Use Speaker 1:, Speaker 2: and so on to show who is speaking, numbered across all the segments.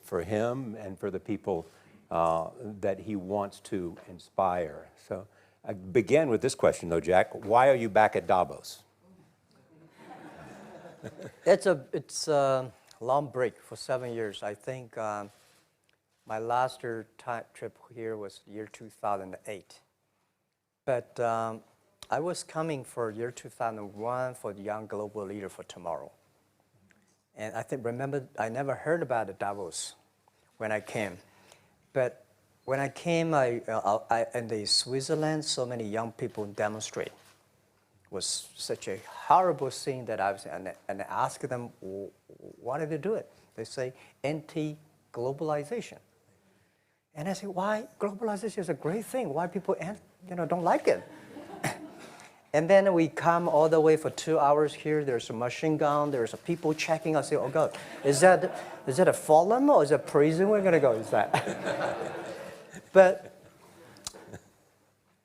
Speaker 1: for him and for the people that he wants to inspire. So I begin with this question, though, Jack. Why are you back at Davos?
Speaker 2: It's a long break for 7 years. I think my last trip here was year 2008. But I was coming for year 2001 for the Young Global Leader for Tomorrow. And remember, I never heard about the Davos when I came. But when I came, in the Switzerland, so many young people demonstrate. It was such a horrible thing that I was, and I asked them, why did they do it? They say, anti-globalization. And I say, why? Globalization is a great thing. Why people don't like it? And then we come all the way for 2 hours here. There's a machine gun. There's a people checking. I say, oh God, is that a forum or is it a prison we're gonna go? Is that? But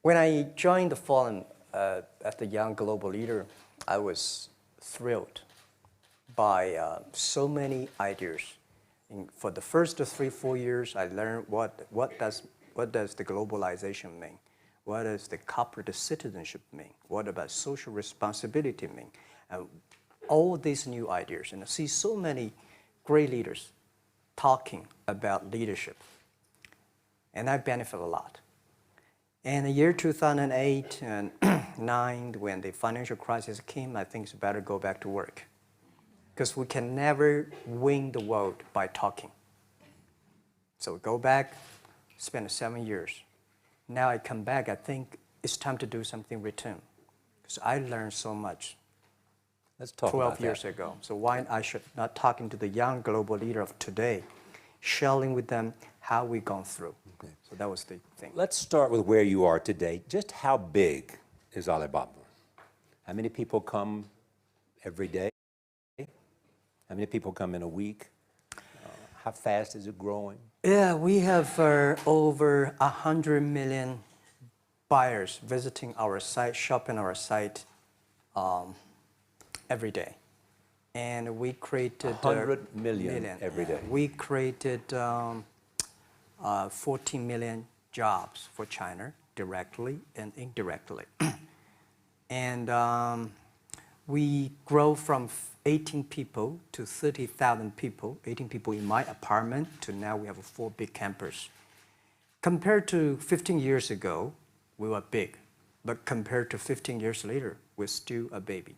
Speaker 2: when I joined the forum as the Young Global Leader, I was thrilled by so many ideas. For the first 3-4 years, I learned what does the globalization mean? What does the corporate citizenship mean? What about social responsibility mean? All these new ideas, and I see so many great leaders talking about leadership, and I benefit a lot. And the year 2008 and 2009, when the financial crisis came, I think it's better go back to work, because we can never win the world by talking. So go back, spend 7 years. Now I come back, I think it's time to do something return, because I learned so much.
Speaker 1: Let's talk
Speaker 2: 12
Speaker 1: about
Speaker 2: years ago. So why I should not talking to the young global leader of today, sharing with them how we've gone through. Okay. So that was the thing.
Speaker 1: Let's start with where you are today. Just how big is Alibaba? How many people come every day? How many people come in a week? How fast is it growing?
Speaker 2: Yeah, we have over 100 million buyers visiting our site, shopping our site every day. And we created
Speaker 1: 100 million every day.
Speaker 2: We created 14 million jobs for China, directly and indirectly. And we grow from 18 people to 30,000 people, 18 people in my apartment, to now we have 4 big campus. Compared to 15 years ago, we were big. But compared to 15 years later, we're still a baby.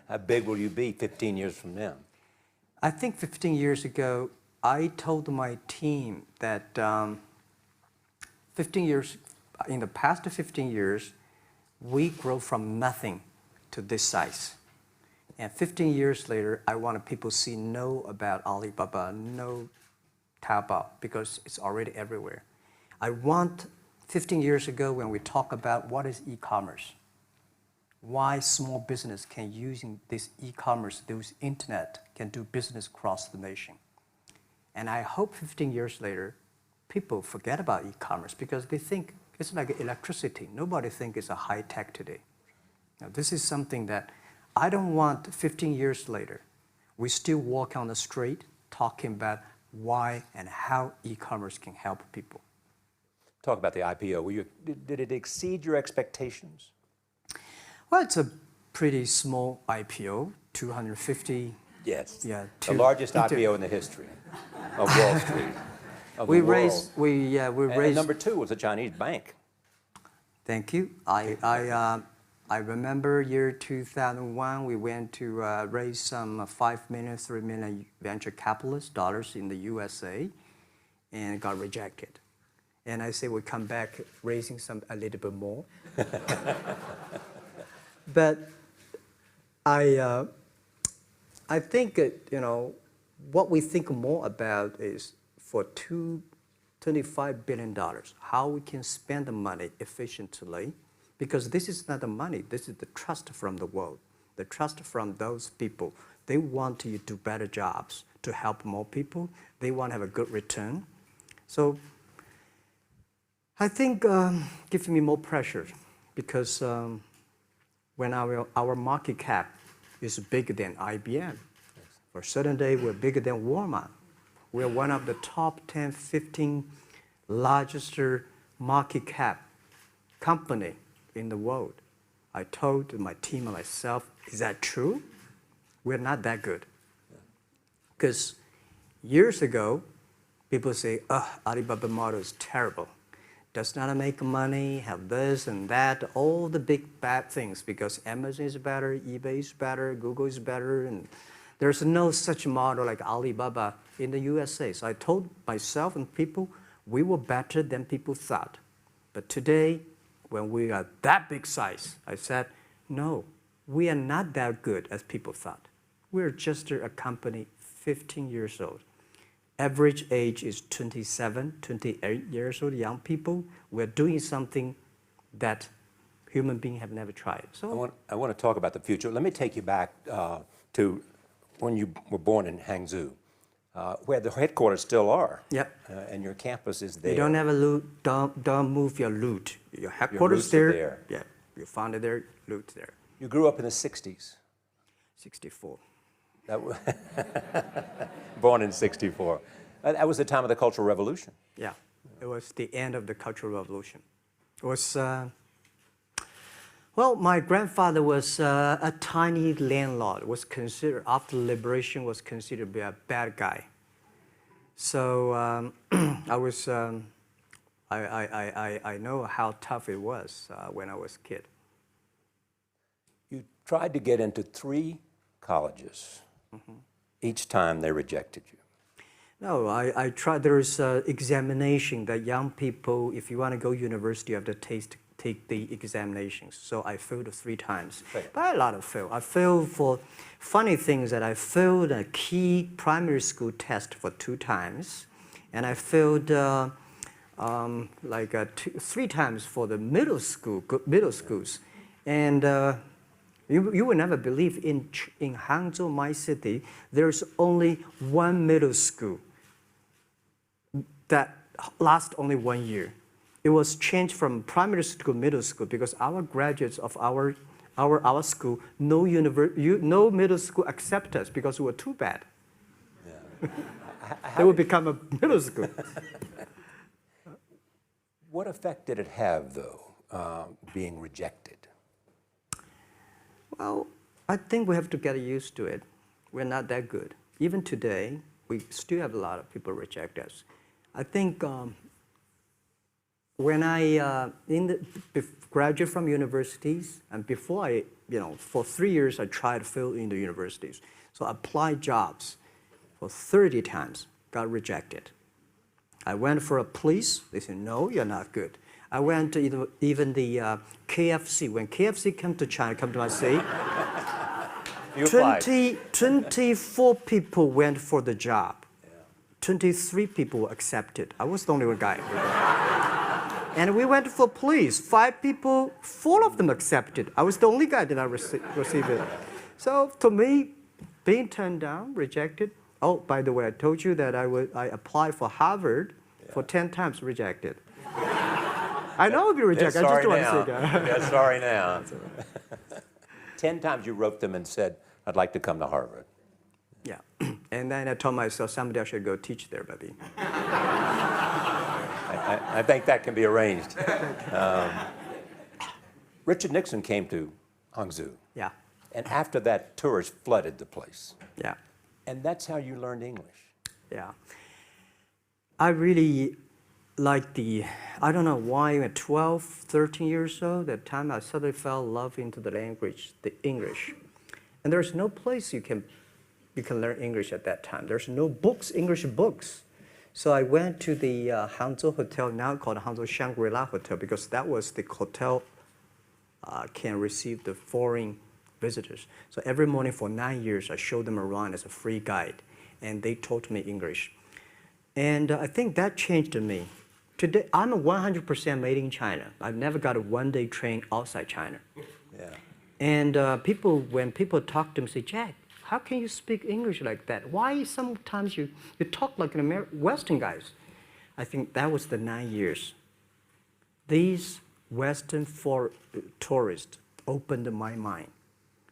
Speaker 1: How big will you be 15 years from now?
Speaker 2: I think 15 years ago, I told my team that in the past 15 years, we grow from nothing to this size. And 15 years later, I want people to know about Alibaba, know Taobao, because it's already everywhere. I want 15 years ago when we talk about what is e-commerce, why small business can using this e-commerce, this internet, can do business across the nation. And I hope 15 years later, people forget about e-commerce because they think it's like electricity. Nobody thinks it's a high tech today. Now, this is something that I don't want 15 years later. We still walk on the street talking about why and how e-commerce can help people.
Speaker 1: Talk about the IPO. Did it exceed your expectations?
Speaker 2: Well, it's a pretty small IPO, 250.
Speaker 1: Yes.
Speaker 2: Yeah.
Speaker 1: The largest IPO in the history of Wall Street.
Speaker 2: We raised.
Speaker 1: And number 2 was a Chinese bank.
Speaker 2: Thank you. I remember year 2001, we went to raise some 5 million, 3 million venture capitalist dollars in the USA and got rejected. And I say we come back raising a little bit more. But I think, what we think more about is for $25 billion, how we can spend the money efficiently. Because this is not the money, this is the trust from the world, the trust from those people. They want to do better jobs to help more people. They want to have a good return. So I think gives me more pressure because when our market cap is bigger than IBM, For a certain day, we're bigger than Walmart. We're one of the top 10, 15 largest market cap company in the world. I told my team and myself, is that true? We're not that good. Because years ago, people say, Alibaba model is terrible. Does not make money, have this and that, all the big bad things, because Amazon is better, eBay is better, Google is better, and there's no such model like Alibaba in the USA. So I told myself and people, we were better than people thought. But today, when we are that big size, I said, no, we are not that good as people thought. We're just a company 15 years old. Average age is 27, 28 years old, young people. We're doing something that human beings have never tried. So
Speaker 1: I want to talk about the future. Let me take you back to when you were born in Hangzhou, where the headquarters still are.
Speaker 2: Yep.
Speaker 1: And your campus is there.
Speaker 2: You don't have a loot, don't move your loot. Your headquarters there. Yeah, you found it there, loot there.
Speaker 1: You grew up in the 60s.
Speaker 2: 64.
Speaker 1: Born in 64. That was the time of the Cultural Revolution.
Speaker 2: Yeah, it was the end of the Cultural Revolution. It was, well, my grandfather was a tiny landlord, was considered, after liberation, was considered to be a bad guy. So I was, I know how tough it was when I was a kid.
Speaker 1: You tried to get into 3 colleges. Mm-hmm. Each time they rejected you.
Speaker 2: No, I tried. There's an examination that young people, if you want to go to university, you have to take the examinations. So I failed 3 times.
Speaker 1: Right.
Speaker 2: But a lot of fail. I failed for funny things that I failed a key primary school test for 2 times. And I failed 3 times for the middle schools. And you will never believe in Hangzhou, my city, there's only 1 middle school that lasts only 1 year. It was changed from primary school to middle school because our graduates of our school, no middle school accept us because we were too bad. Yeah. They would become a middle school.
Speaker 1: What effect did it have, though, being rejected?
Speaker 2: Well, I think we have to get used to it. We're not that good. Even today, we still have a lot of people reject us. I think when I graduated from universities, and before I, for 3 years, I tried to fill in the universities. So I applied jobs for 30 times, got rejected. I went for a police, they said, no, you're not good. I went to even the KFC. When KFC came to China, come to my city, 24 people went for the job. 23 people were accepted. I was the only one guy. And we went for police. 5 people, 4 of them accepted. I was the only guy that I received it. So to me, being turned down, rejected. Oh, by the way, I told you that I applied for Harvard for 10 times, rejected. I know I'll be rejected. I just don't want to say that.
Speaker 1: Yeah, sorry now. 10 times you wrote them and said, I'd like to come to Harvard.
Speaker 2: Yeah. And then I told myself, someday I should go teach there, buddy.
Speaker 1: I think that can be arranged. Richard Nixon came to Hangzhou.
Speaker 2: Yeah.
Speaker 1: And after that, tourists flooded the place.
Speaker 2: Yeah.
Speaker 1: And that's how you learned English.
Speaker 2: Yeah. I really like I don't know why, at 12, 13 years old, that time I suddenly fell in love into the language, the English. And there's no place you can learn English at that time. There's no books, English books. So I went to the Hangzhou Hotel, now called Hangzhou Shangri-La Hotel, because that was the hotel can receive the foreign visitors. So every morning for 9 years, I showed them around as a free guide, and they taught me English. And I think that changed me. Today, I'm 100% made in China. I've never got a one-day train outside China.
Speaker 1: Yeah.
Speaker 2: And when people talk to me, say, Jack, how can you speak English like that? Why sometimes you talk like an Western guys? I think that was the 9 years. These Western tourists opened my mind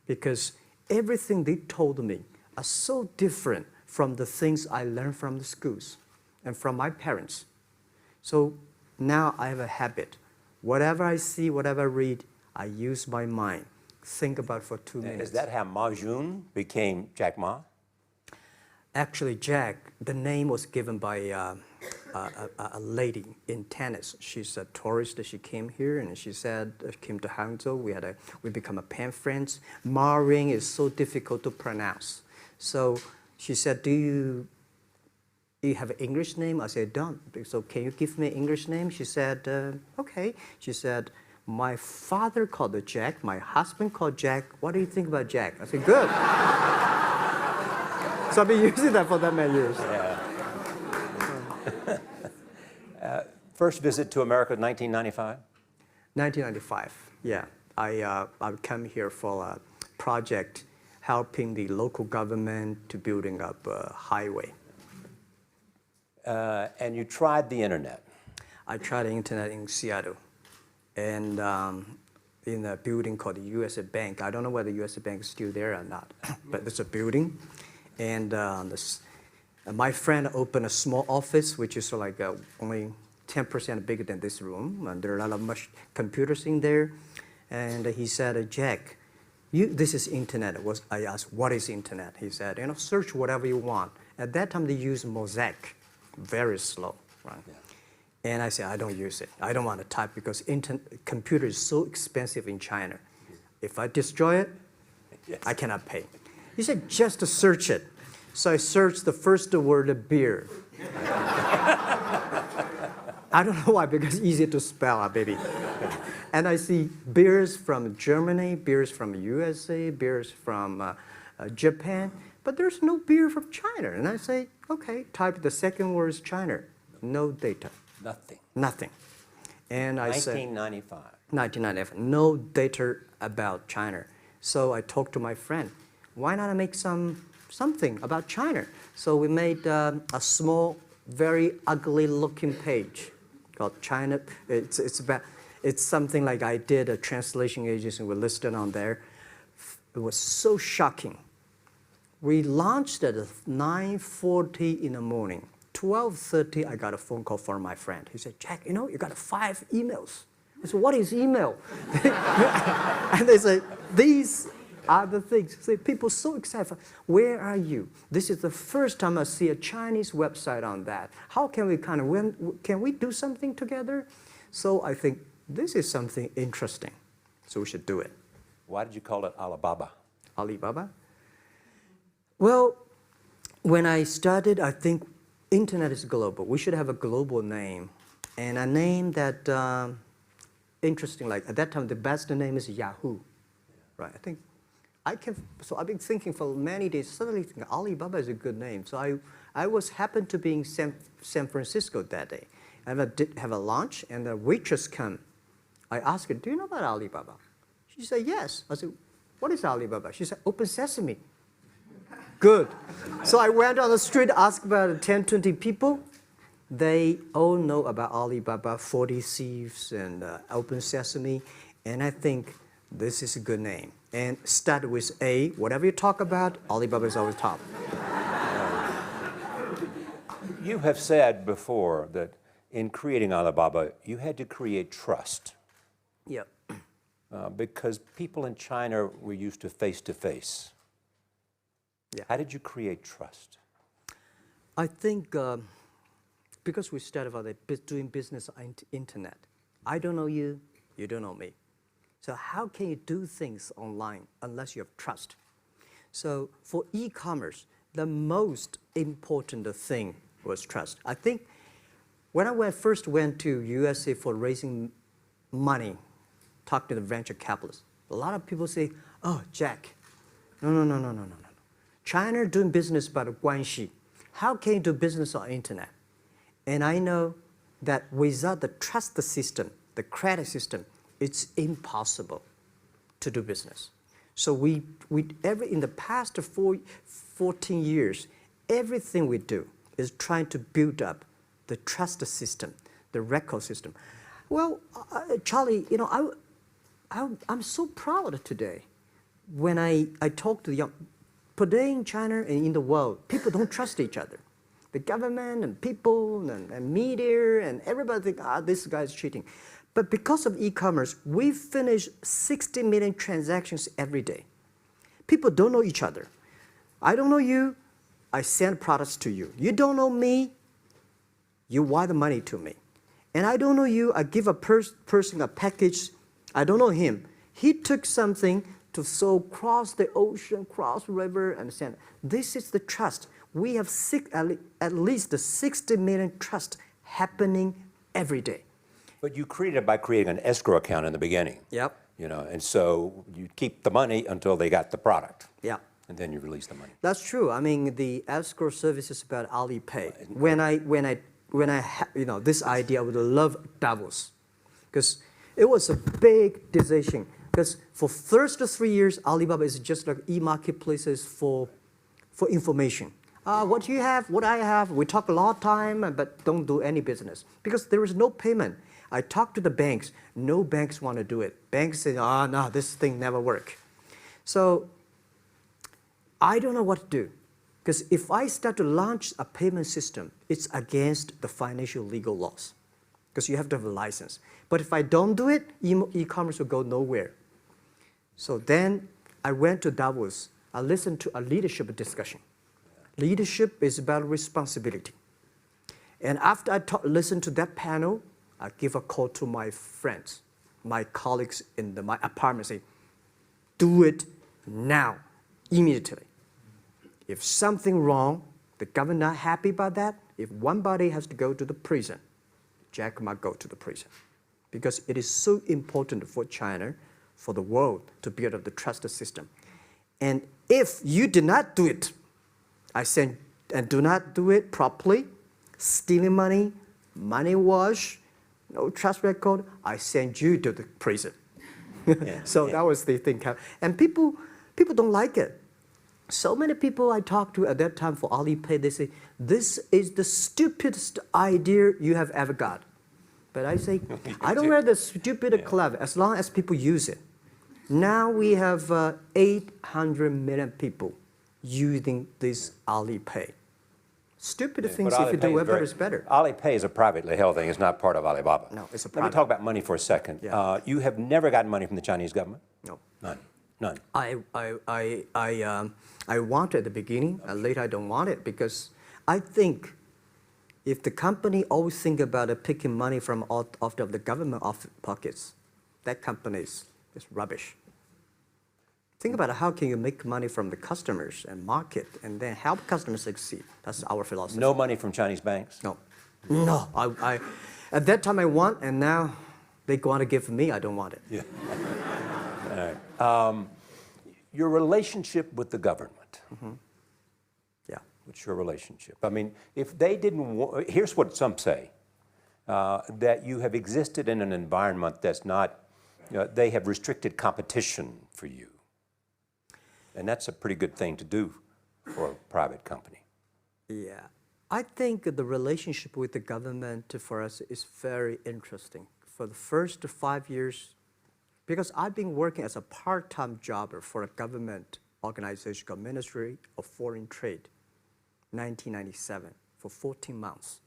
Speaker 2: because everything they told me, are so different from the things I learned from the schools and from my parents. So now I have a habit. Whatever I see, whatever I read, I use my mind. Think about it for 2 minutes.
Speaker 1: Is that how Ma Jun became Jack Ma?
Speaker 2: Actually, Jack, the name was given by a lady in tennis. She's a tourist. She came here and she said, came to Hangzhou. We become a pen friends. Ma Ring is so difficult to pronounce. So she said, do you have an English name? I said, don't. So can you give me an English name? She said, okay. She said, my father called it Jack. My husband called Jack. What do you think about Jack? I said, good. So I've been using that for that many years.
Speaker 1: Yeah. First visit to America, 1995?
Speaker 2: 1995, yeah. I come here for a project helping the local government to building up a highway.
Speaker 1: And you tried the internet.
Speaker 2: I tried the internet in Seattle. And in a building called the USA Bank. I don't know whether the USA Bank is still there or not, but it's a building. And my friend opened a small office, which is like only 10% bigger than this room. And there are a lot of computers in there. And he said, Jack, this is internet. I asked, what is internet? He said, search whatever you want. At that time, they used Mosaic, very slow, right? Yeah. And I said, I don't use it. I don't want to type because computer is so expensive in China. If I destroy it, yes, I cannot pay. He said, just to search it. So I searched the first word, beer. I don't know why, because it's easy to spell, baby. And I see beers from Germany, beers from USA, beers from Japan, but there's no beer from China. And I say, okay, type the second word is China. No data.
Speaker 1: Nothing.
Speaker 2: Nothing. And I said,
Speaker 1: 1995.
Speaker 2: 1995, no data about China. So I talked to my friend, why not make something about China? So we made a small, very ugly looking page called China. It's something like I did a translation agency, we listed on there. It was so shocking. We launched at 9:40 in the morning. 12:30, I got a phone call from my friend. He said, Jack, you got 5 emails. I said, what is email? And they say, these are the things. So people so excited. Where are you? This is the first time I see a Chinese website on that. How can we can we do something together? So I think this is something interesting. So we should do it.
Speaker 1: Why did you call it Alibaba?
Speaker 2: Alibaba? Well, when I started, I think internet is global. We should have a global name. And a name that, interesting, like at that time, the best name is Yahoo. Right? So I've been thinking for many days, suddenly thinking Alibaba is a good name. So I happened to be in San Francisco that day. I did have a lunch, and the waitress came. I asked her, do you know about Alibaba? She said, yes. I said, what is Alibaba? She said, Open Sesame. Good. So I went on the street, asked about 10, 20 people. They all know about Alibaba, 40 Thieves, and Open Sesame. And I think this is a good name. And start with A. Whatever you talk about, Alibaba is always top.
Speaker 1: You have said before that in creating Alibaba, you had to create trust.
Speaker 2: Yep.
Speaker 1: Because people in China were used to face-to-face.
Speaker 2: Yeah.
Speaker 1: How did you create trust?
Speaker 2: I think because we started out doing business on internet. I don't know you, you don't know me. So how can you do things online unless you have trust? So for e-commerce, the most important thing was trust. I think when I first went to USA for raising money, talked to the venture capitalists, a lot of people say, oh, Jack, no. China doing business by the guanxi. How can you do business on internet? And I know that without the trust system, the credit system, it's impossible to do business. So in the past 14 years, everything we do is trying to build up the trust system, the record system. Well, Charlie, I'm so proud today when I talk to young today in China and in the world, people don't trust each other. The government and people and media and everybody think, this guy's cheating. But because of e-commerce, we finish 60 million transactions every day. People don't know each other. I don't know you, I send products to you. You don't know me, you wire the money to me. And I don't know you, I give a person a package, I don't know him. He took something to so cross the ocean, cross the river, and send. This is the trust. We have at least 60 million trust happening every day.
Speaker 1: But you created it by creating an escrow account in the beginning.
Speaker 2: Yep.
Speaker 1: And so you keep the money until they got the product.
Speaker 2: Yeah.
Speaker 1: And then you release the money.
Speaker 2: That's true. I mean, the escrow service is about Alipay. This idea, I would love Davos, because it was a big decision. Because for first 3 years, Alibaba is just like e-marketplaces for information. What you have, what I have, we talk a lot of time, but don't do any business. Because there is no payment. I talked to the banks. No banks want to do it. Banks say, no, this thing never work. So I don't know what to do. Because if I start to launch a payment system, it's against the financial legal laws. Because you have to have a license. But if I don't do it, e-commerce will go nowhere. So then I went to Davos. I listened to a leadership discussion. Leadership is about responsibility. And after I listened to that panel, I give a call to my friends, my colleagues in my apartment, say, do it now, immediately. If something wrong, the government not happy about that, if one body has to go to the prison, Jack might go to the prison. Because it is so important for China, for the world, to build up the trust system. And if you did not do it, I said, and do not do it properly, stealing money, money wash, no trust record, I send you to the prison. That was the thing. And people don't like it. So many people I talked to at that time for Alipay, they say, this is the stupidest idea you have ever got. But I say, I don't wear the stupid clever as long as people use it. Now we have 800 million people using this Alipay. Stupid things, if you do it better, is better.
Speaker 1: Alipay is a privately held thing. It's not part of Alibaba.
Speaker 2: No, it's a
Speaker 1: private. Let me
Speaker 2: private.
Speaker 1: talk about money for a second.
Speaker 2: Yeah.
Speaker 1: You have never gotten money from the Chinese government?
Speaker 2: No.
Speaker 1: None.
Speaker 2: I want it at the beginning, and later I don't want it, because I think if the company always think about picking money from out of the government pockets, that company is rubbish. Think about how can you make money from the customers and market and then help customers succeed. That's our philosophy.
Speaker 1: No money from Chinese banks?
Speaker 2: No. No. I at that time I want, and now they want to give me, I don't want it.
Speaker 1: Yeah. All right. Your relationship with the government.
Speaker 2: Mm-hmm. Yeah.
Speaker 1: What's your relationship? I mean, if they didn't, here's what some say, that you have existed in an environment that's not, they have restricted competition for you. And that's a pretty good thing to do for a private company.
Speaker 2: Yeah. I think the relationship with the government for us is very interesting. For the first 5 years, because I've been working as a part-time jobber for a government organization called Ministry of Foreign Trade, 1997, for 14 months.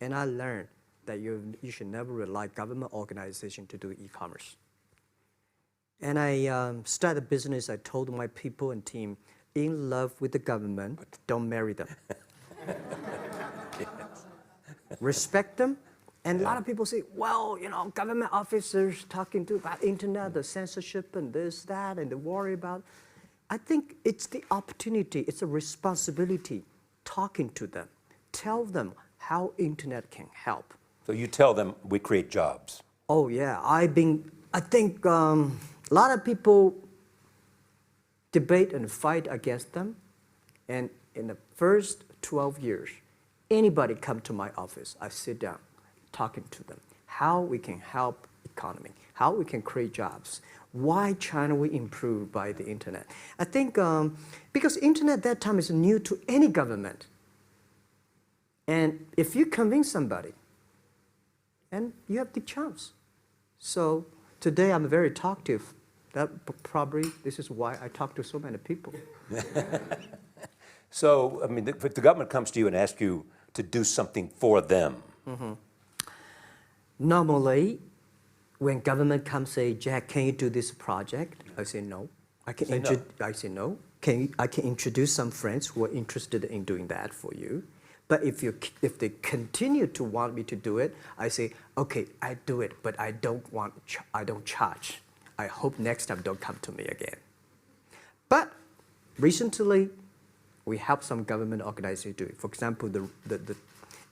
Speaker 2: And I learned that you should never rely on government organization to do e-commerce. And I started a business. I told my people and team, in love with the government, don't marry them. Respect them. And a lot of people say, well, government officers talking about internet, the censorship and this, that, and they worry about. I think it's the opportunity, it's a responsibility talking to them. Tell them how internet can help.
Speaker 1: So you tell them we create jobs.
Speaker 2: Oh yeah, I think a lot of people debate and fight against them. And in the first 12 years, anybody come to my office, I sit down, talking to them, how we can help economy, how we can create jobs, why China will improve by the internet. I think because internet at that time is new to any government. And if you convince somebody, and you have the chance. So today I'm very talkative. Probably this is why I talk to so many people.
Speaker 1: So, I mean, if the government comes to you and asks you to do something for them.
Speaker 2: Normally, when government comes say, Jack, can you do this project? I say no. I say no. I can introduce some friends who are interested in doing that for you. But if they continue to want me to do it, I say, okay, I do it, but I don't charge. I hope next time don't come to me again. But recently, we help some government organizations do it. For example,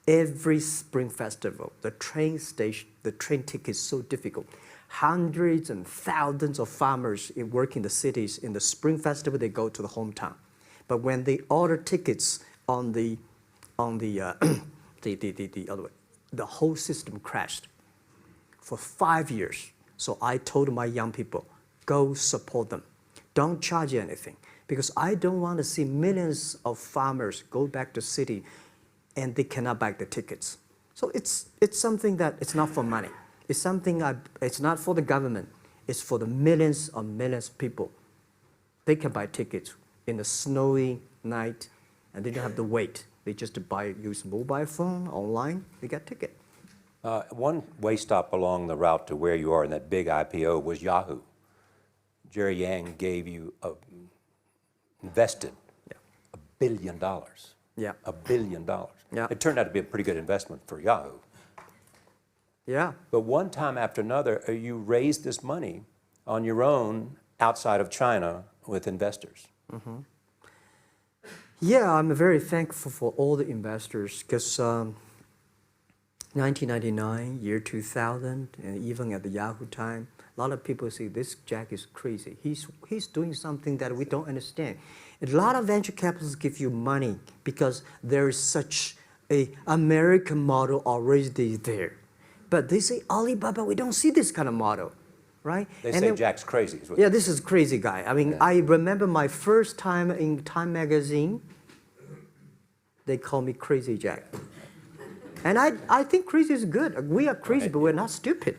Speaker 2: every Spring Festival, the train ticket is so difficult. Hundreds and thousands of farmers work in the cities. In the Spring Festival, they go to the hometown. But when they order tickets on the other way, the whole system crashed for 5 years. So I told my young people, go support them. Don't charge anything. Because I don't want to see millions of farmers go back to city and they cannot buy the tickets. So it's something that it's not for money. It's something it's not for the government. It's for the millions of people. They can buy tickets in the snowy night and they don't have to wait. They just use mobile phone, online, they get ticket.
Speaker 1: One way stop along the route to where you are in that big IPO was Yahoo. Jerry Yang gave you invested $1 billion.
Speaker 2: Yeah.
Speaker 1: $1 billion.
Speaker 2: Yeah.
Speaker 1: It turned out to be a pretty good investment for Yahoo.
Speaker 2: Yeah.
Speaker 1: But one time after another, you raised this money on your own outside of China with investors.
Speaker 2: Yeah, I'm very thankful for all the investors because 1999, year 2000, and even at the Yahoo time, a lot of people say this Jack is crazy. He's doing something that we don't understand. A lot of venture capitalists give you money because there is such a American model already there. But they say, Alibaba, we don't see this kind of model, right?
Speaker 1: They say Jack's crazy.
Speaker 2: Yeah, this is crazy guy. I mean, I remember my first time in Time magazine, they call me Crazy Jack. And I think crazy is good. We are crazy, but we're not stupid.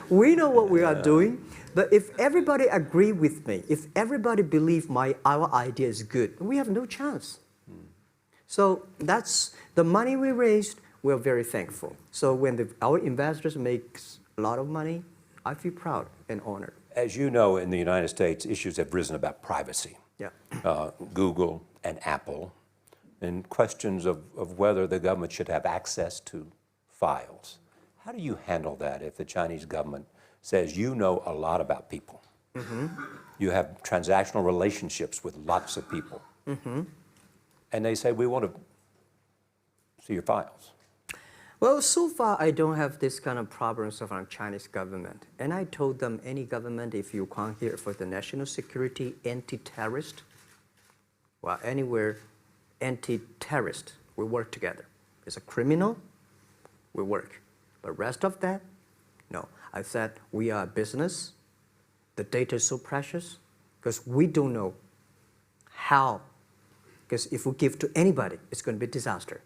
Speaker 2: We know what we are doing, but if everybody agree with me, if everybody believe our idea is good, we have no chance. So that's the money we raised. We're very thankful. So when our investors make a lot of money, I feel proud and honored.
Speaker 1: As you know, in the United States, issues have risen about privacy.
Speaker 2: Yeah.
Speaker 1: Google and Apple, and questions of whether the government should have access to files. How do you handle that if the Chinese government says you know a lot about people? You have transactional relationships with lots of people. And they say, we want to see your files.
Speaker 2: Well, so far, I don't have this kind of problems from Chinese government. And I told them, any government, if you come here for the national security, anti-terrorist, well, anywhere, anti-terrorist, we work together. It's a criminal, we work. But rest of that, no. I said, we are a business. The data is so precious because we don't know how. Because if we give to anybody, it's going to be a disaster.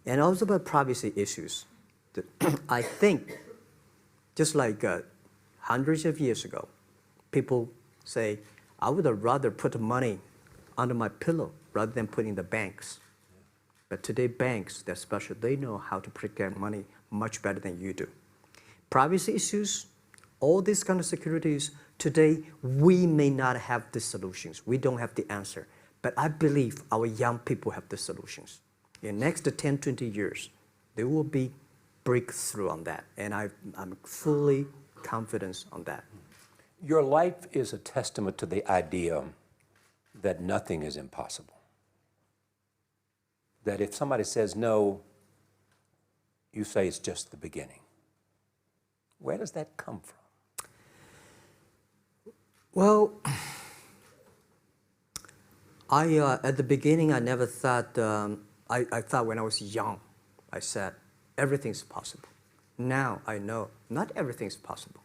Speaker 2: And also about privacy issues. I think, just like hundreds of years ago, people say, I would rather put money under my pillow rather than put in the banks. But today, banks, they're special. They know how to protect money much better than you do. Privacy issues, all these kind of securities, today, we may not have the solutions. We don't have the answer. But I believe our young people have the solutions. In the next 10, 20 years, there will be breakthrough on that. And I'm fully confident on that.
Speaker 1: Your life is a testament to the idea that nothing is impossible. That if somebody says no, you say it's just the beginning. Where does that come from?
Speaker 2: Well, at the beginning, I never thought, I thought when I was young, I said, everything's possible. Now I know not everything's possible.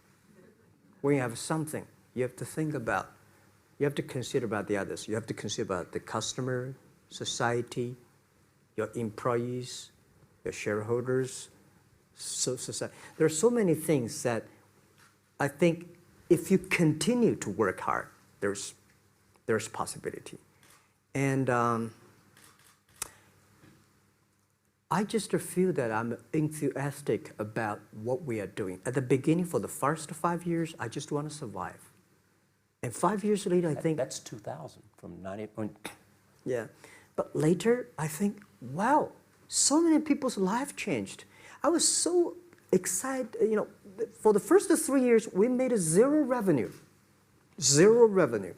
Speaker 2: When you have something, you have to think about, you have to consider about the others. You have to consider about the customer, society, your employees, your shareholders, society. There are so many things that I think if you continue to work hard, there's possibility. And I just feel that I'm enthusiastic about what we are doing. At the beginning, for the first 5 years, I just want to survive. And 5 years later, I think...
Speaker 1: That's 2000, from 90...
Speaker 2: Yeah. But later, I think, wow, so many people's life changed. I was so excited, you know, for the first 3 years, we made zero revenue. Zero revenue.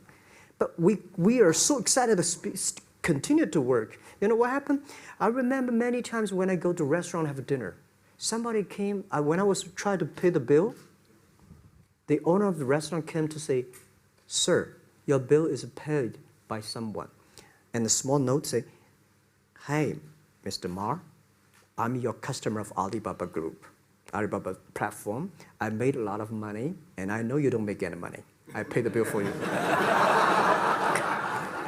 Speaker 2: But we are so excited to continue to work. You know what happened? I remember many times when I go to a restaurant and have dinner, somebody came, when I was trying to pay the bill, the owner of the restaurant came to say, "Sir, your bill is paid by someone." And the small note say, "Hey, Mr. Ma, I'm your customer of Alibaba Group, Alibaba platform. I made a lot of money, and I know you don't make any money. I pay the bill for you."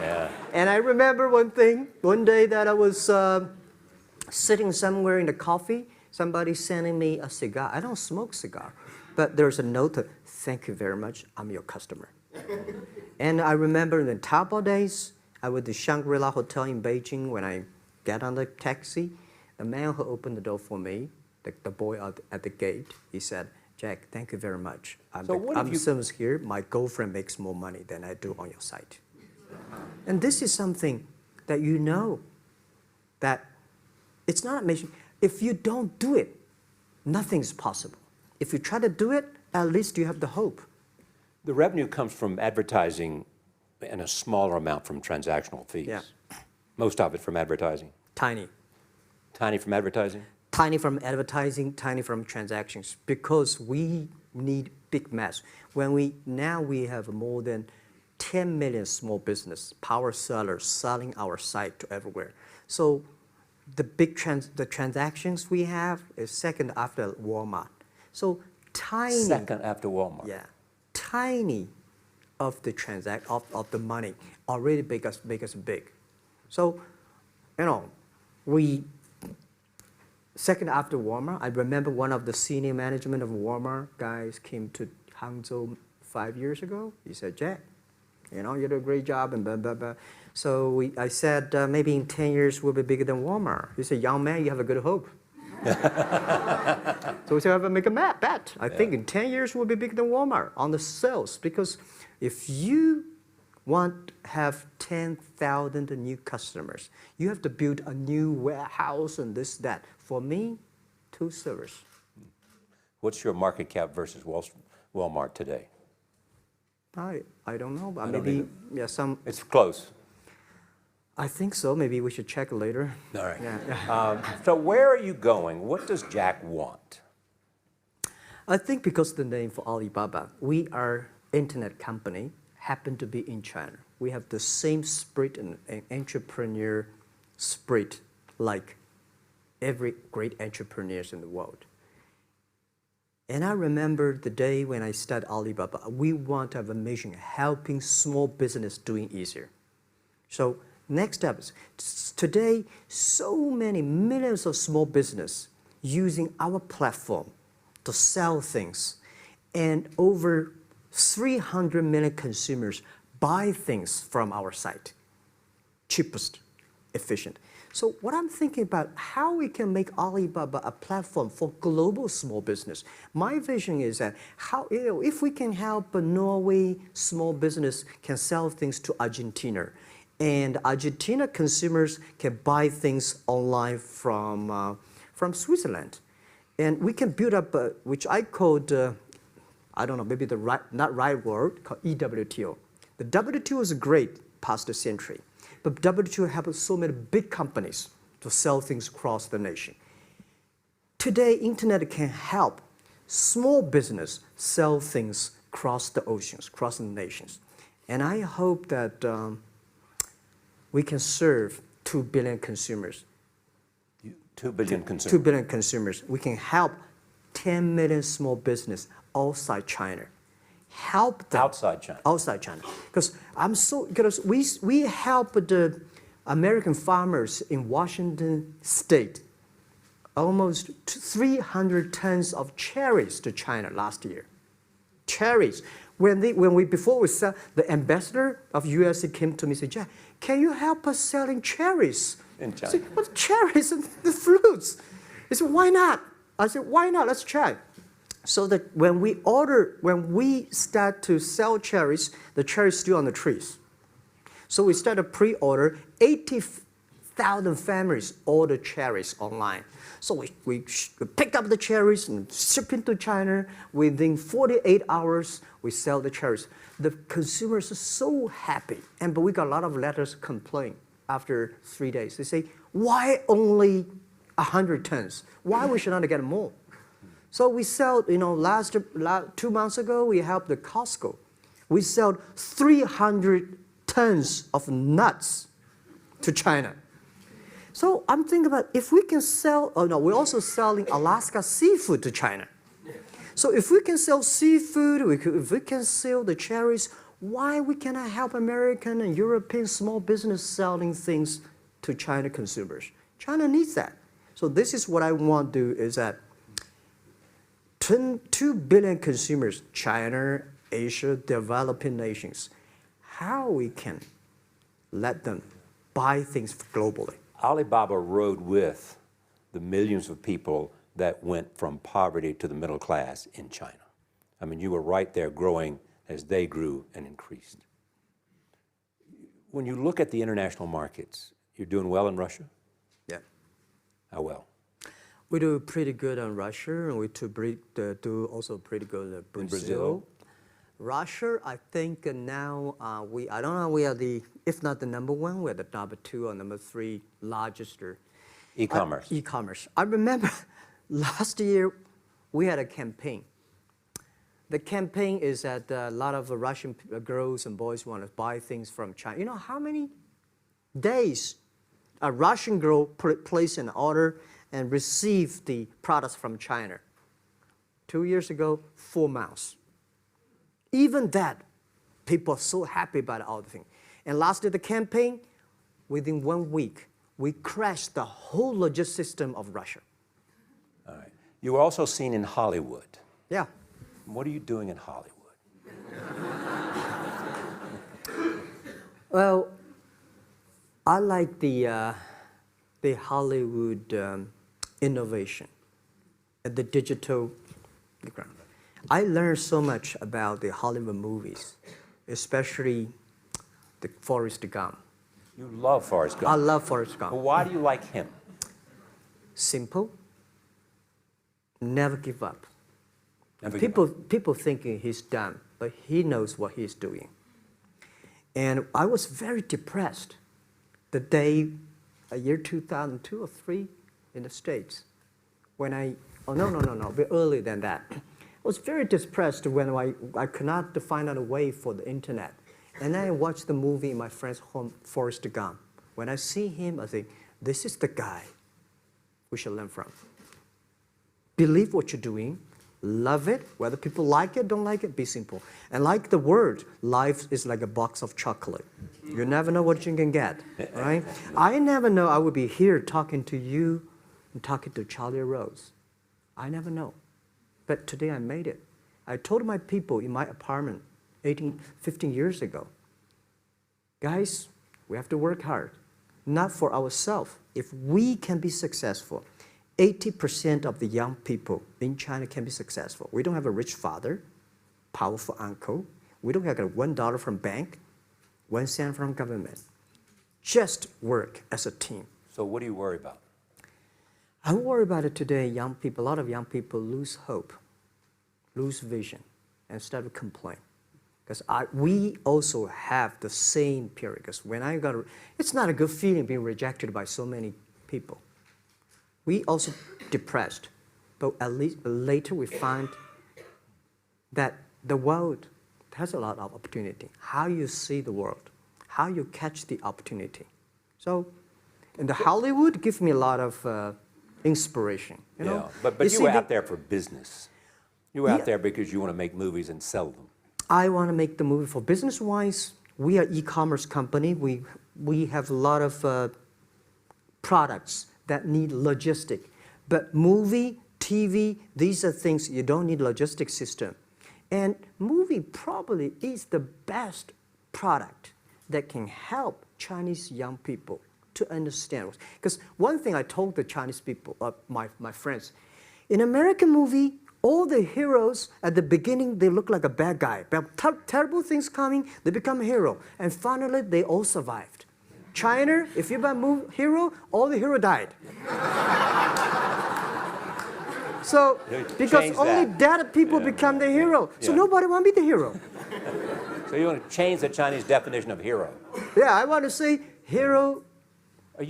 Speaker 1: Yeah.
Speaker 2: And I remember one day that I was sitting somewhere in the coffee, somebody sending me a cigar. I don't smoke cigar, but there's a note, "Thank you very much, I'm your customer." And I remember in the Taobao days, I was at the Shangri-La Hotel in Beijing. When I get on the taxi, the man who opened the door for me, the boy at the gate, he said, "Jack, thank you very much. I'm service here. My girlfriend makes more money than I do on your site." And this is something that you know, that it's not amazing. If you don't do it, nothing's possible. If you try to do it, at least you have the hope.
Speaker 1: The revenue comes from advertising and a smaller amount from transactional fees.
Speaker 2: Yeah.
Speaker 1: Most of it from advertising.
Speaker 2: Tiny.
Speaker 1: Tiny from advertising?
Speaker 2: Tiny from advertising, tiny from transactions, because we need big mass. Now we have more than 10 million small business power sellers selling our site to everywhere. So the transactions we have is second after Walmart. So tiny.
Speaker 1: Second after Walmart.
Speaker 2: Yeah, tiny of the of the money already make us big. So, you know, second after Walmart, I remember one of the senior management of Walmart guys came to Hangzhou 5 years ago. He said, "Jack, you know, you did a great job," and blah, blah, blah. So I said, "Maybe in 10 years we'll be bigger than Walmart." He said, "Young man, you have a good hope." So we said, "I have to make a bet. I think in 10 years we'll be bigger than Walmart on the sales." Because if you want to have 10,000 new customers, you have to build a new warehouse and this, that. For me, 2 servers.
Speaker 1: What's your market cap versus Walmart today?
Speaker 2: I don't know, but
Speaker 1: don't
Speaker 2: maybe,
Speaker 1: either.
Speaker 2: yeah, some.
Speaker 1: It's close.
Speaker 2: I think so. Maybe we should check later.
Speaker 1: All right.
Speaker 2: Yeah.
Speaker 1: So where are you going? What does Jack want?
Speaker 2: I think because the name for Alibaba, we are internet company, happen to be in China. We have the same spirit and entrepreneur spirit like every great entrepreneurs in the world. And I remember the day when I started Alibaba, we want to have a mission helping small business doing easier. So next step is, today, so many millions of small business using our platform to sell things, and over 300 million consumers buy things from our site. Cheapest, efficient. So what I'm thinking about, how we can make Alibaba a platform for global small business. My vision is that if we can help a Norway small business can sell things to Argentina, and Argentina consumers can buy things online from Switzerland. And we can build up, which I called, I don't know, maybe not right word, called EWTO. The WTO is great past the century, but WTO helps so many big companies to sell things across the nation. Today, internet can help small business sell things across the oceans, across the nations. And I hope that we can serve 2 billion consumers.
Speaker 1: 2 billion consumers.
Speaker 2: 2 billion consumers. We can help 10 million small business outside China. Help them.
Speaker 1: Outside China.
Speaker 2: Outside China. Because we help the American farmers in Washington State almost 300 tons of cherries to China last year. Cherries. Before we sell, the ambassador of USA came to me and said, Jack, can you help us selling cherries?
Speaker 1: In China.
Speaker 2: I said, what cherries and the fruits? He said, why not? I said, why not? Let's try. So that when we start to sell cherries, the cherries still on the trees. So we started pre-order, 80,000 families order cherries online. So we pick up the cherries and ship into China. Within 48 hours, we sell the cherries. The consumers are so happy. But we got a lot of letters complaint after 3 days. They say, why only 100 tons? Why we should not get more? So we sell, 2 months ago, we helped the Costco. We sold 300 tons of nuts to China. So I'm thinking about if we can sell, we're also selling Alaska seafood to China. So if we can sell seafood, if we can sell the cherries, why we cannot help American and European small business selling things to China consumers? China needs that. So this is what I want to do is that 2 billion consumers, China, Asia, developing nations, how we can let them buy things globally.
Speaker 1: Alibaba rode with the millions of people that went from poverty to the middle class in China. I mean, you were right there growing as they grew and increased. When you look at the international markets, you're doing well in Russia?
Speaker 2: Yeah.
Speaker 1: How well?
Speaker 2: We do pretty good on Russia, and we do also pretty good at Brazil.
Speaker 1: In Brazil?
Speaker 2: Russia, I think now I don't know, we are if not the number 1, we're the number 2 or number 3 largest.
Speaker 1: E-commerce.
Speaker 2: E-commerce. I remember last year we had a campaign. The campaign is that a lot of Russian girls and boys want to buy things from China. You know how many days a Russian girl placed an order and received the products from China? 2 years ago, 4 months. Even that, people are so happy about all the thing. And last year, the campaign, within 1 week, we crashed the whole logistics system of Russia.
Speaker 1: All right. You were also seen in Hollywood.
Speaker 2: Yeah.
Speaker 1: What are you doing in Hollywood?
Speaker 2: Well, I like the Hollywood innovation and the digital background. I learned so much about the Hollywood movies, especially the Forrest Gump.
Speaker 1: You love Forrest Gump.
Speaker 2: I love Forrest Gump.
Speaker 1: Well, why do you like him?
Speaker 2: Simple. Never give up.
Speaker 1: Never give up.
Speaker 2: People thinking he's dumb, but he knows what he's doing. And I was very depressed the day, year 2002 or 3 in the States, when a bit earlier than that. I was very depressed when I could not find out a way for the internet. And then I watched the movie in my friend's home, Forrest Gump. When I see him, I think, this is the guy we should learn from. Believe what you're doing, love it, whether people like it, don't like it, be simple. And like the word, life is like a box of chocolate. You never know what you can get, right? I never know I would be here talking to you and talking to Charlie Rose. I never know. But today I made it. I told my people in my apartment 15 years ago, guys, we have to work hard, not for ourselves. If we can be successful, 80% of the young people in China can be successful. We don't have a rich father, powerful uncle. We don't have $1 from bank, 1 cent from government. Just work as a team.
Speaker 1: So what do you worry about?
Speaker 2: I worry about it today. Young people, a lot of young people lose hope, lose vision, and start to complain. Because we also have the same period. Because when it's not a good feeling being rejected by so many people. We also depressed, but at least later we find that the world has a lot of opportunity. How you see the world, how you catch the opportunity. So, in the Hollywood gives me a lot of inspiration. You know?
Speaker 1: But you were out there for business. You were out there because you want to make movies and sell them.
Speaker 2: I want to make the movie for business-wise. We are an e-commerce company. We have a lot of products that need logistic. But movie, TV, these are things you don't need logistic system. And movie probably is the best product that can help Chinese young people to understand. Because one thing I told the Chinese people, my friends, in American movie, all the heroes at the beginning, they look like a bad guy. But terrible things coming, they become a hero. And finally, they all survived. China, if you buy a hero, all the hero died. So, because only dead people become the hero. So nobody want to be the hero.
Speaker 1: So you want to change the Chinese definition of hero?
Speaker 2: Yeah, I want to say hero.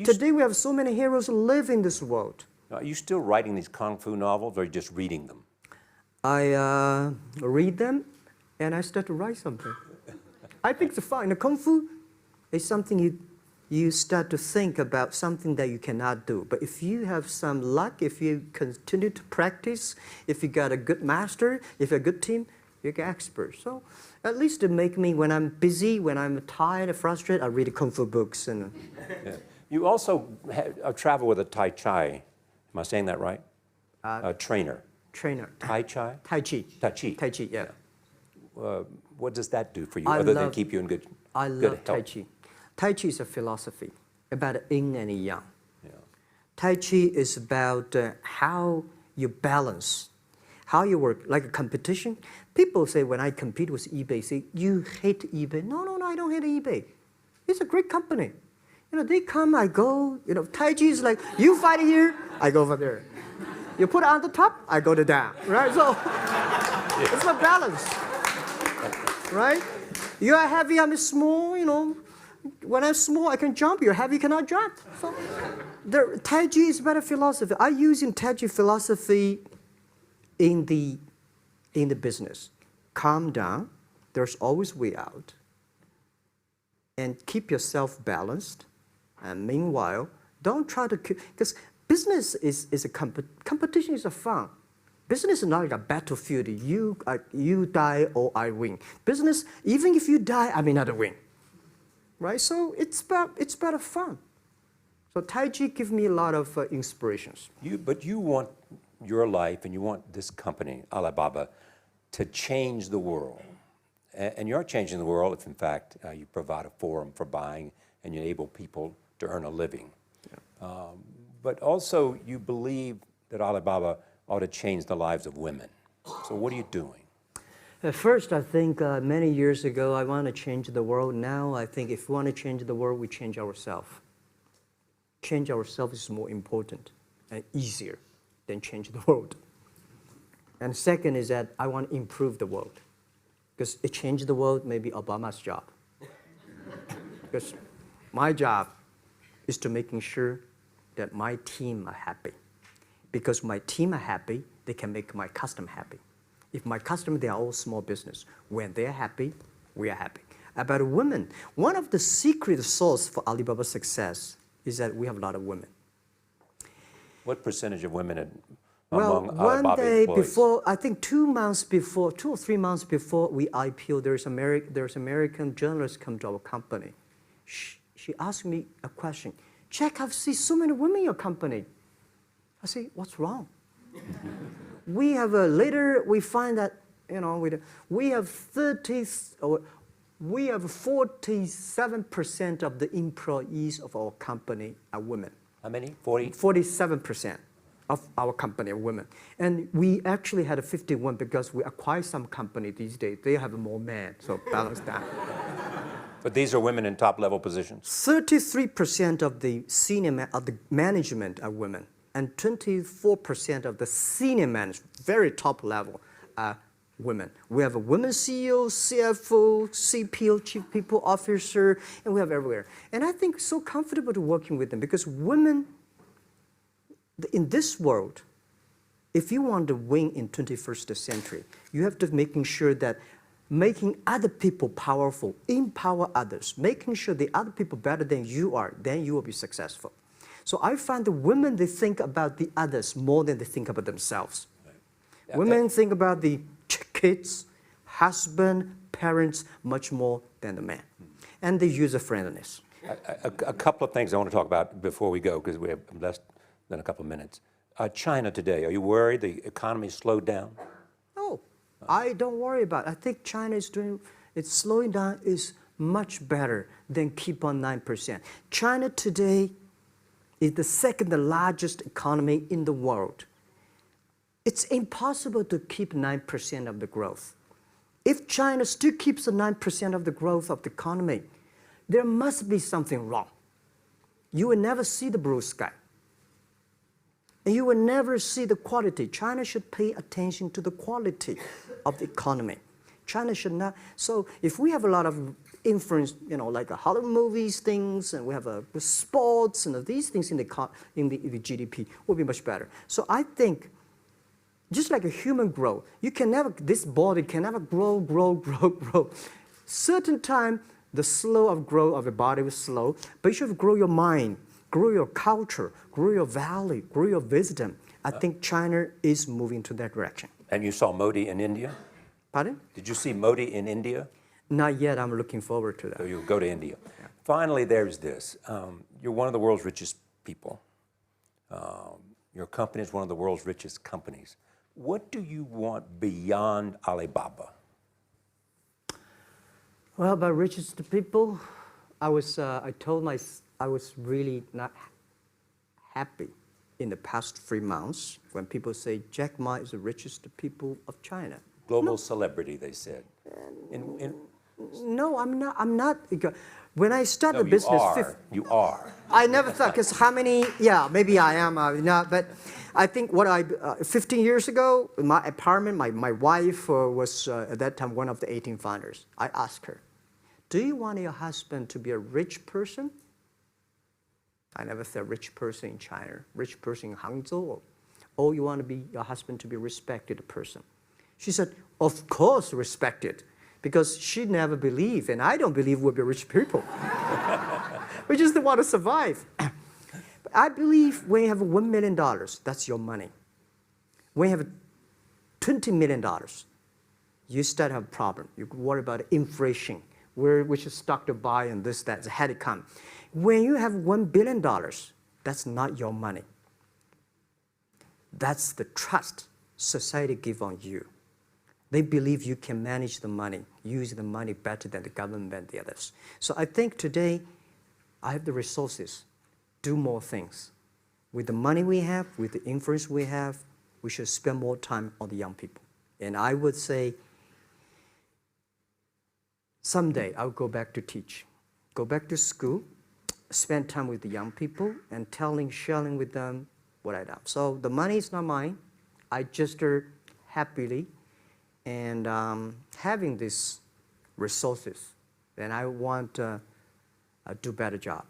Speaker 2: Today we have so many heroes live in this world.
Speaker 1: Are you still writing these kung fu novels, or are you just reading them?
Speaker 2: I read them, and I start to write something. I think it's fun. The kung fu is something you start to think about something that you cannot do. But if you have some luck, if you continue to practice, if you got a good master, if you're a good team, you get expert. So at least to make me, when I'm busy, when I'm tired or frustrated, I read kung fu books. And
Speaker 1: yeah. You also travel with a Tai Chi. Am I saying that right? A trainer.
Speaker 2: Trainer.
Speaker 1: Tai Chi?
Speaker 2: Tai Chi.
Speaker 1: Tai Chi.
Speaker 2: Tai Chi, yeah.
Speaker 1: What does that do for you, other than keep you in good health?
Speaker 2: I love Tai Chi. Tai Chi is a philosophy about yin and yang.
Speaker 1: Yeah.
Speaker 2: Tai Chi is about how you balance, how you work, like a competition. People say when I compete with eBay, say, you hate eBay. No, I don't hate eBay. It's a great company. They come, I go. Tai Chi is like, you fight here, I go over there. You put it on the top, I go to down, right? So it's a balance, right? You are heavy, I'm small, When I'm small, I can jump. You're heavy, you cannot jump. So the Tai Chi is about a philosophy. I use Tai Chi philosophy in the business. Calm down. There's always way out. And keep yourself balanced. And meanwhile, don't try to because business is a competition is a fun. Business is not like a battlefield. You die or I win. Business, even if you die, I may not win. Right? So it's about fun. So Tai Chi gives me a lot of inspirations.
Speaker 1: But you want your life and you want this company, Alibaba, to change the world. And you're changing the world if, in fact, you provide a forum for buying and you enable people to earn a living. Yeah. But also, you believe that Alibaba ought to change the lives of women. So what are you doing?
Speaker 2: At first, I think many years ago, I want to change the world. Now, I think if we want to change the world, we change ourselves. Change ourselves is more important and easier than change the world. And second is that I want to improve the world. Because it changed the world, maybe Obama's job. Because my job is to making sure that my team are happy. Because my team are happy, they can make my customer happy. If my customer, they are all small business. When they're happy, we are happy. About women, one of the secret source for Alibaba's success is that we have a lot of women.
Speaker 1: What percentage of women
Speaker 2: among
Speaker 1: Alibaba employees?
Speaker 2: One day before, I think 2 or 3 months before we IPO, there's American journalist come to our company. She asked me a question. Jack, I've seen so many women in your company. I say, what's wrong? We have later we find that we have 47% of the employees of our company are women.
Speaker 1: How many? 40?
Speaker 2: 47% of our company are women. And we actually had a 51 because we acquired some company these days. They have more men, so balance that.
Speaker 1: But these are women in top-level positions?
Speaker 2: 33% of the management are women. And 24% of the senior management, very top level, are women. We have a women CEO, CFO, CPO, Chief People Officer, and we have everywhere. And I think so comfortable to working with them because women, in this world, if you want to win in 21st century, you have to making sure that making other people powerful, empower others, making sure the other people better than you are, then you will be successful. So I find the women, they think about the others more than they think about themselves. Right. Yeah, women think about the kids, husband, parents, much more than the man. And the user-friendliness.
Speaker 1: A couple of things I want to talk about before we go, because we have less than a couple of minutes. China today, are you worried the economy slowed down?
Speaker 2: No, I don't worry about it. I think China is doing, it's slowing down is much better than keep on 9%. China today is the second largest economy in the world. It's impossible to keep 9% of the growth. If China still keeps the 9% of the growth of the economy, there must be something wrong. You will never see the blue sky. And you will never see the quality. China should pay attention to the quality of the economy. China should not. So if we have a lot of influence, like the Hollywood movies, things, and we have the sports and these things in the GDP, will be much better. So I think, just like a human growth, this body can never grow. Certain time, the slow of growth of the body is slow, but you should grow your mind, grow your culture, grow your value, grow your wisdom. I think China is moving to that direction.
Speaker 1: And you saw Modi in India?
Speaker 2: Pardon?
Speaker 1: Did you see Modi in India?
Speaker 2: Not yet. I'm looking forward to that.
Speaker 1: So you'll go to India.
Speaker 2: Yeah.
Speaker 1: Finally, there's this. You're one of the world's richest people. Your company is one of the world's richest companies. What do you want beyond Alibaba?
Speaker 2: Well, about richest people, I was really not happy in the past 3 months when people say Jack Ma is the richest people of China.
Speaker 1: Global celebrity, they said.
Speaker 2: No, I'm not. When I started the business,
Speaker 1: you are.
Speaker 2: I never thought, because how many? Yeah, maybe I am. But I think 15 years ago, in my apartment, my wife was at that time one of the 18 founders. I asked her, "Do you want your husband to be a rich person?" I never said rich person in China, rich person in Hangzhou. Or you want your husband to be a respected person? She said, "Of course, respected." Because she never believed, and I don't believe we'll be rich people. We just want to survive. But I believe when you have $1 million, that's your money. When you have $20 million, you start to have a problem. You worry about inflation, which is stock to buy and this, that, had it come. When you have $1 billion, that's not your money. That's the trust society gives on you. They believe you can manage the money, use the money better than the government and the others. So I think today, I have the resources, do more things. With the money we have, with the influence we have, we should spend more time on the young people. And I would say, someday I'll go back to teach, go back to school, spend time with the young people, and sharing with them what I do. So the money is not mine. I just happily and having these resources, then I want to do a better job.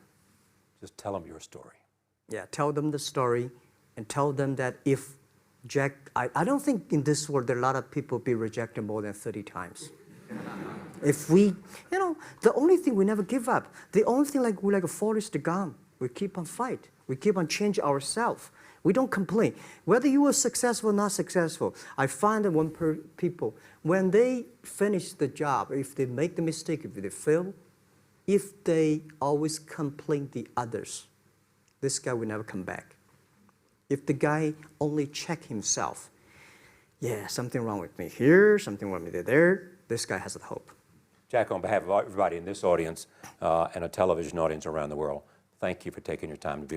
Speaker 1: Just tell them your story.
Speaker 2: Yeah, tell them the story and tell them that if Jack, I don't think in this world there are a lot of people be rejected more than 30 times. If we, the only thing we never give up, the only thing we're like a Forrest Gump, we keep on fight. We keep on changing ourselves. We don't complain. Whether you were successful or not successful, I find that people, when they finish the job, if they make the mistake, if they fail, if they always complain the others, this guy will never come back. If the guy only check himself, yeah, something wrong with me here, something wrong with me there, this guy has a hope.
Speaker 1: Jack, on behalf of everybody in this audience and a television audience around the world, thank you for taking your time to be with us.